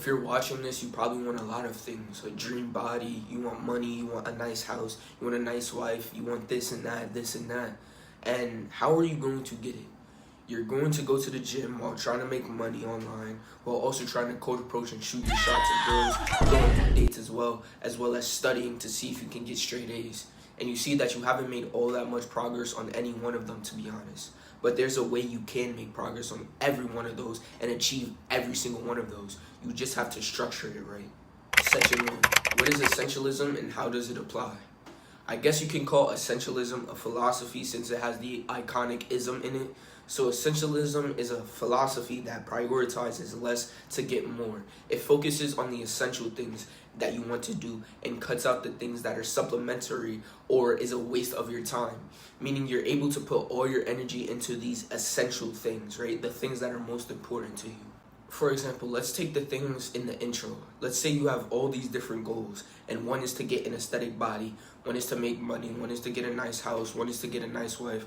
you're watching this, you probably want a lot of things. A dream body, you want money, you want a nice house, you want a nice wife, you want this and that, this and that. And how are you going to get it? You're going to go to the gym while trying to make money online, while also trying to cold approach and shoot your shots at girls, going on dates as well as studying to see if you can get straight A's. And you see that you haven't made all that much progress on any one of them, to be honest. But there's a way you can make progress on every one of those and achieve every single one of those. You just have to structure it right. Section 1. What is essentialism and how does it apply? I guess you can call essentialism a philosophy since it has the iconic ism in it. So essentialism is a philosophy that prioritizes less to get more. It focuses on the essential things that you want to do and cuts out the things that are supplementary or is a waste of your time. Meaning you're able to put all your energy into these essential things, right? The things that are most important to you. For example, let's take the things in the intro. Let's say you have all these different goals, and one is to get an aesthetic body, one is to make money, one is to get a nice house, one is to get a nice wife.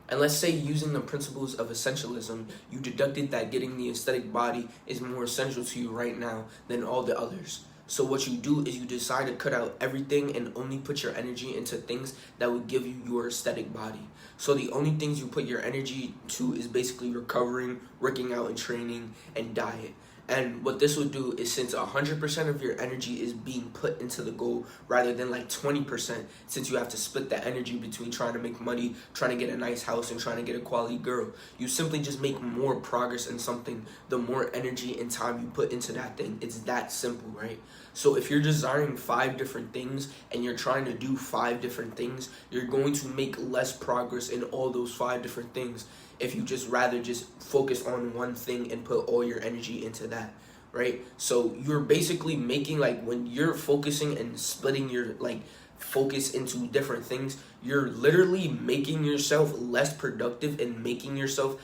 And let's say using the principles of essentialism, you deducted that getting the aesthetic body is more essential to you right now than all the others. So what you do is you decide to cut out everything and only put your energy into things that would give you your aesthetic body. So the only things you put your energy to is basically recovering, working out and training, and diet. And what this will do is, since 100% of your energy is being put into the goal rather than like 20%, since you have to split that energy between trying to make money, trying to get a nice house, and trying to get a quality girl, you simply just make more progress in something the more energy and time you put into that thing. It's that simple, right? So if you're desiring 5 different things and you're trying to do 5 different things, you're going to make less progress in all those 5 different things if you just rather just focus on one thing and put all your energy into that, right? So you're basically making, like, when you're focusing and splitting your focus into different things, you're literally making yourself less productive and making yourself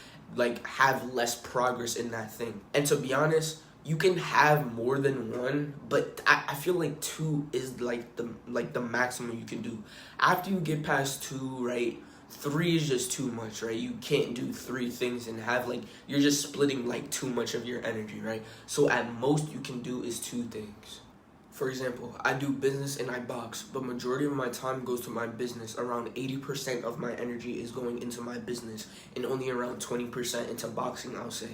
have less progress in that thing. And to be honest, you can have more than one, but I feel like 2 is the maximum you can do. After you get past 2, right, 3 is just too much, right? You can't do 3 things and have you're just splitting too much of your energy, right? So at most you can do is 2 things. For example, I do business and I box, but majority of my time goes to my business. Around 80% of my energy is going into my business and only around 20% into boxing, I'll say.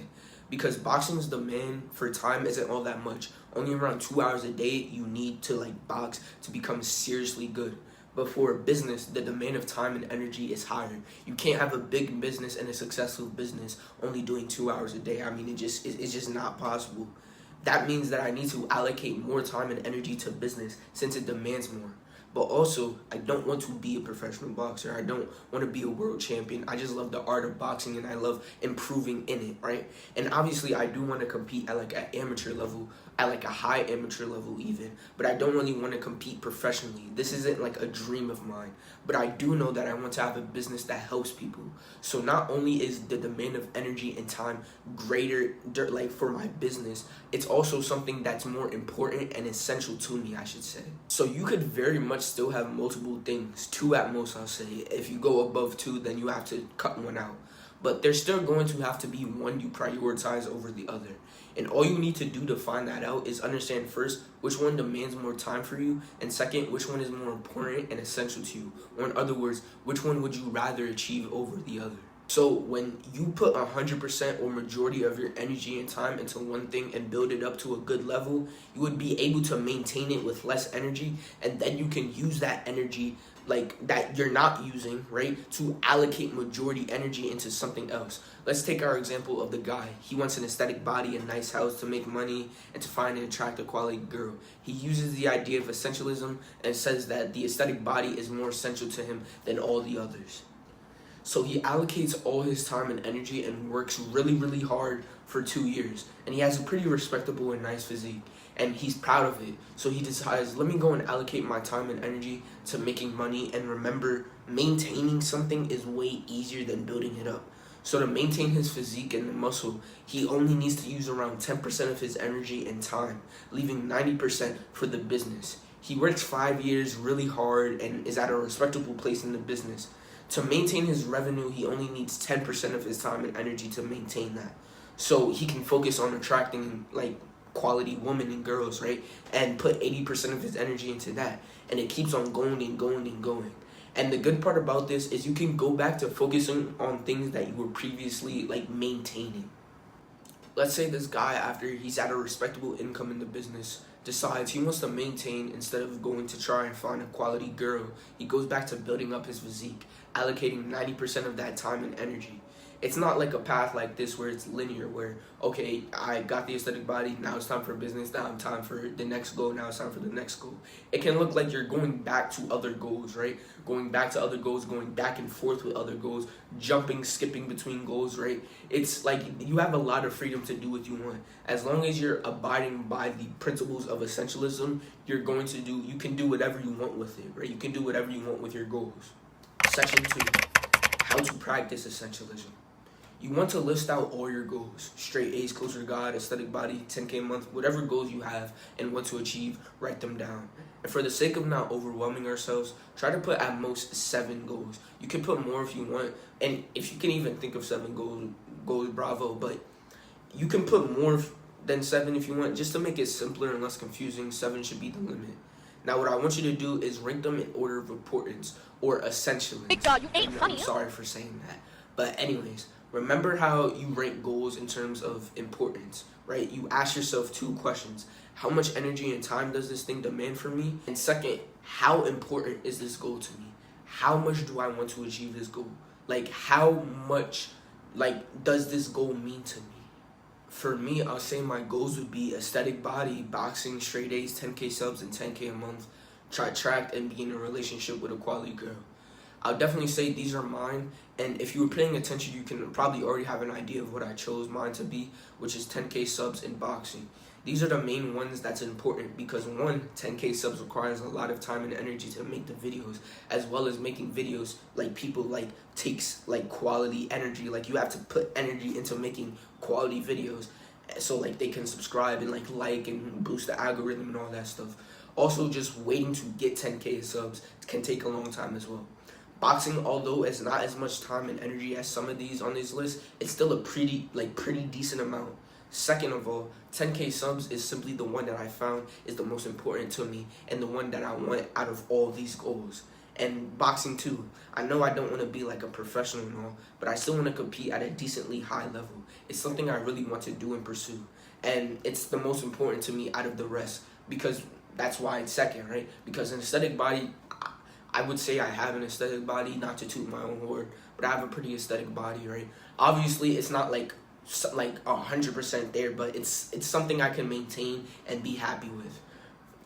Because boxing's demand for time isn't all that much. Only around 2 hours a day you need to box to become seriously good. But for a business, the demand of time and energy is higher. You can't have a big business and a successful business only doing 2 hours a day. I mean, it's just not possible. That means that I need to allocate more time and energy to business since it demands more. But also, I don't want to be a professional boxer. I don't want to be a world champion. I just love the art of boxing and I love improving in it, right? And obviously, I do want to compete at an amateur level, at a high amateur level even. But I don't really want to compete professionally. This isn't a dream of mine. But I do know that I want to have a business that helps people. So not only is the demand of energy and time greater for my business, it's also something that's more important and essential to me, I should say. So you could very much still have multiple things, 2 at most, I'll say. If you go above 2, then you have to cut one out. But there's still going to have to be one you prioritize over the other. And all you need to do to find that out is understand first which one demands more time for you, and second, which one is more important and essential to you. Or in other words, which one would you rather achieve over the other? So when you put 100% or majority of your energy and time into one thing and build it up to a good level, you would be able to maintain it with less energy, and then you can use that energy that you're not using, right, to allocate majority energy into something else. Let's take our example of the guy. He wants an aesthetic body, a nice house, to make money, and to find and attract a quality girl. He uses the idea of essentialism and says that the aesthetic body is more essential to him than all the others. So he allocates all his time and energy and works really, really hard for 2 years. And he has a pretty respectable and nice physique. And he's proud of it. So he decides, let me go and allocate my time and energy to making money. And remember, maintaining something is way easier than building it up. So to maintain his physique and the muscle, he only needs to use around 10% of his energy and time, leaving 90% for the business. He works 5 years really hard and is at a respectable place in the business. To maintain his revenue, he only needs 10% of his time and energy to maintain that. So he can focus on attracting quality women and girls, right? And put 80% of his energy into that. And it keeps on going and going and going. And the good part about this is you can go back to focusing on things that you were previously like maintaining. Let's say this guy, after he's at a respectable income in the business, decides he wants to maintain instead of going to try and find a quality girl. He goes back to building up his physique, allocating 90% of that time and energy. It's not like a path like this where it's linear, where, okay, I got the aesthetic body, now it's time for business, now it's time for the next goal, now it's time for the next goal. It can look like you're going back to other goals, right? Going back to other goals, going back and forth with other goals, jumping, skipping between goals, right? It's like you have a lot of freedom to do what you want. As long as you're abiding by the principles of essentialism, you can do whatever you want with it, right? You can do whatever you want with your goals. Section 2, how to practice essentialism. You want to list out all your goals: straight A's, closer to God, aesthetic body, 10K a month, whatever goals you have and want to achieve, write them down. And for the sake of not overwhelming ourselves, try to put at most 7 goals. You can put more if you want, and if you can even think of 7 goals, bravo, but you can put more than 7 if you want, just to make it simpler and less confusing. 7 should be the limit. Now what I want you to do is rank them in order of importance, or essentially. Big dog, you ain't funny. I'm sorry for saying that. But anyways, remember how you rank goals in terms of importance, right? You ask yourself 2 questions. How much energy and time does this thing demand from me? And second, how important is this goal to me? How much do I want to achieve this goal? Like, how much, does this goal mean to me? For me, I'll say my goals would be aesthetic body, boxing, straight A's, 10K subs, and 10K a month, try track, and be in a relationship with a quality girl. I'll definitely say these are mine, and if you were paying attention, you can probably already have an idea of what I chose mine to be, which is 10K subs in boxing. These are the main ones that's important because 10K subs requires a lot of time and energy to make the videos, as well as making videos takes quality energy. Like, you have to put energy into making quality videos so they can subscribe and like and boost the algorithm and all that stuff. Also, just waiting to get 10K subs can take a long time as well. Boxing, although it's not as much time and energy as some of these on this list, it's still a pretty decent amount. Second of all, 10K subs is simply the one that I found is the most important to me and the one that I want out of all these goals. And boxing too. I know I don't want to be like a professional and all, but I still want to compete at a decently high level. It's something I really want to do and pursue. And it's the most important to me out of the rest, because that's why it's second, right? Because an aesthetic body, I would say I have an aesthetic body, not to toot my own horn, but I have a pretty aesthetic body, right? Obviously, it's not like 100% there, but it's something I can maintain and be happy with.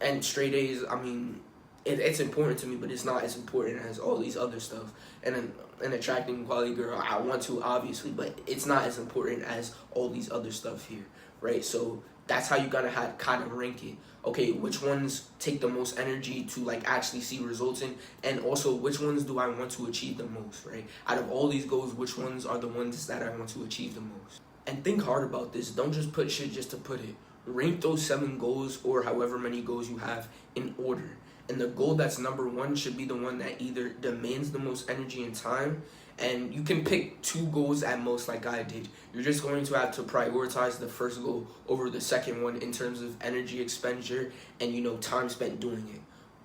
And straight A's, I mean, it's important to me, but it's not as important as all these other stuff. And an attracting quality girl, I want to, obviously, but it's not as important as all these other stuff here, right? So that's how you gotta kind of rank it. Okay, which ones take the most energy to actually see results in, and also which ones do I want to achieve the most, right? Out of all these goals, which ones are the ones that I want to achieve the most? And think hard about this. Don't just put shit just to put it. Rank those 7 goals or however many goals you have in order. And the goal that's number 1 should be the one that either demands the most energy and time, and you can pick 2 goals at most like I did. You're just going to have to prioritize the first goal over the second one in terms of energy expenditure and time spent doing it.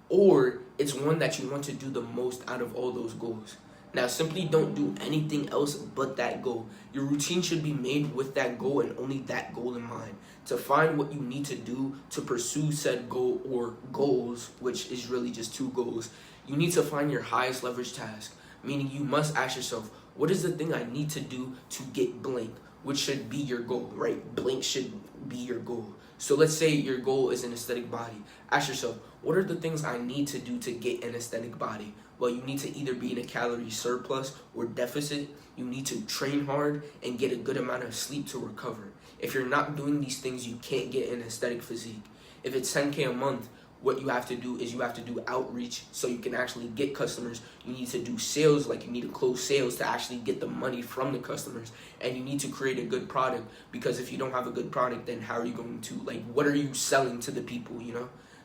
Or it's one that you want to do the most out of all those goals. Now, simply don't do anything else but that goal. Your routine should be made with that goal and only that goal in mind. To find what you need to do to pursue said goal or goals, which is really just 2 goals, you need to find your highest leverage task. Meaning you must ask yourself, what is the thing I need to do to get blank? Which should be your goal, right? Blank should be your goal. So let's say your goal is an aesthetic body. Ask yourself, what are the things I need to do to get an aesthetic body? Well, you need to either be in a calorie surplus or deficit. You need to train hard and get a good amount of sleep to recover. If you're not doing these things, you can't get an aesthetic physique. If it's 10K a month, what you have to do is you have to do outreach so you can actually get customers. You need to do sales, you need to close sales to actually get the money from the customers. And you need to create a good product, because if you don't have a good product, then how are you going to, what are you selling to the people,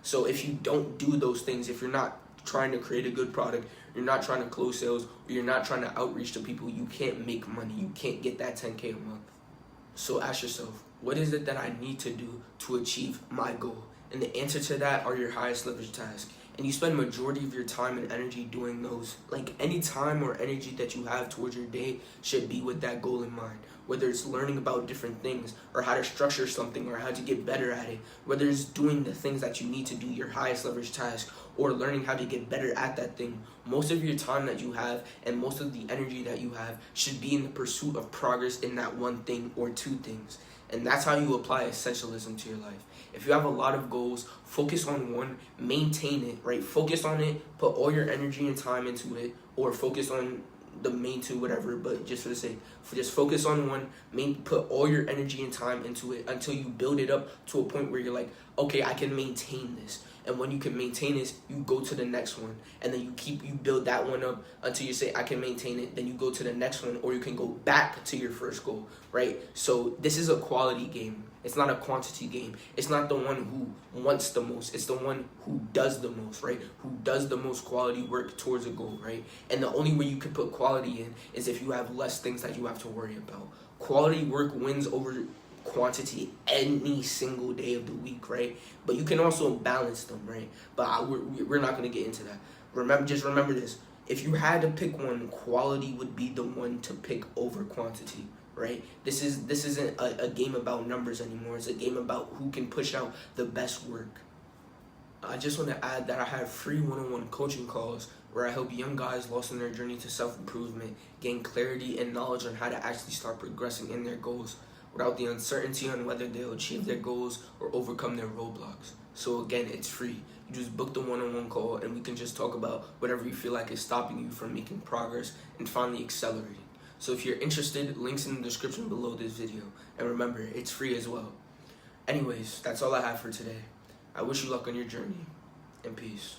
So if you don't do those things, if you're not trying to create a good product, you're not trying to close sales, or you're not trying to outreach to people, you can't make money. You can't get that 10K a month. So ask yourself, What is it that I need to do to achieve my goal? And the answer to that are your highest leverage tasks. And you spend majority of your time and energy doing those. Like, any time or energy that you have towards your day should be with that goal in mind. Whether it's learning about different things, or how to structure something, or how to get better at it, whether it's doing the things that you need to do, your highest leverage task, or learning how to get better at that thing, most of your time that you have and most of the energy that you have should be in the pursuit of progress in that one thing or two things. And that's how you apply essentialism to your life. If you have a lot of goals, focus on one, maintain it, right? Focus on it, put all your energy and time into it, or focus on the main two, whatever, but just for the sake, just focus on one, put all your energy and time into it until you build it up to a point where you're like, okay, I can maintain this. And when you can maintain this, you go to the next one, and then you build that one up until you say, I can maintain it. Then you go to the next one, or you can go back to your first goal, right? So this is a quality game. It's not a quantity game. It's not the one who wants the most. It's the one who does the most, right? Who does the most quality work towards a goal, right? And the only way you can put quality in is if you have less things that you have to worry about. Quality work wins over quantity any single day of the week, right? But you can also balance them, right? But we're not going to get into that. Just remember this. If you had to pick one, quality would be the one to pick over quantity, right? This isn't a game about numbers anymore. It's a game about who can push out the best work. I just want to add that I have free one-on-one coaching calls where I help young guys lost in their journey to self-improvement gain clarity and knowledge on how to actually start progressing in their goals without the uncertainty on whether they'll achieve their goals or overcome their roadblocks. So again, it's free. You just book the one-on-one call and we can just talk about whatever you feel like is stopping you from making progress and finally accelerating. So if you're interested, links in the description below this video. And remember, it's free as well. Anyways, that's all I have for today. I wish you luck on your journey, and peace.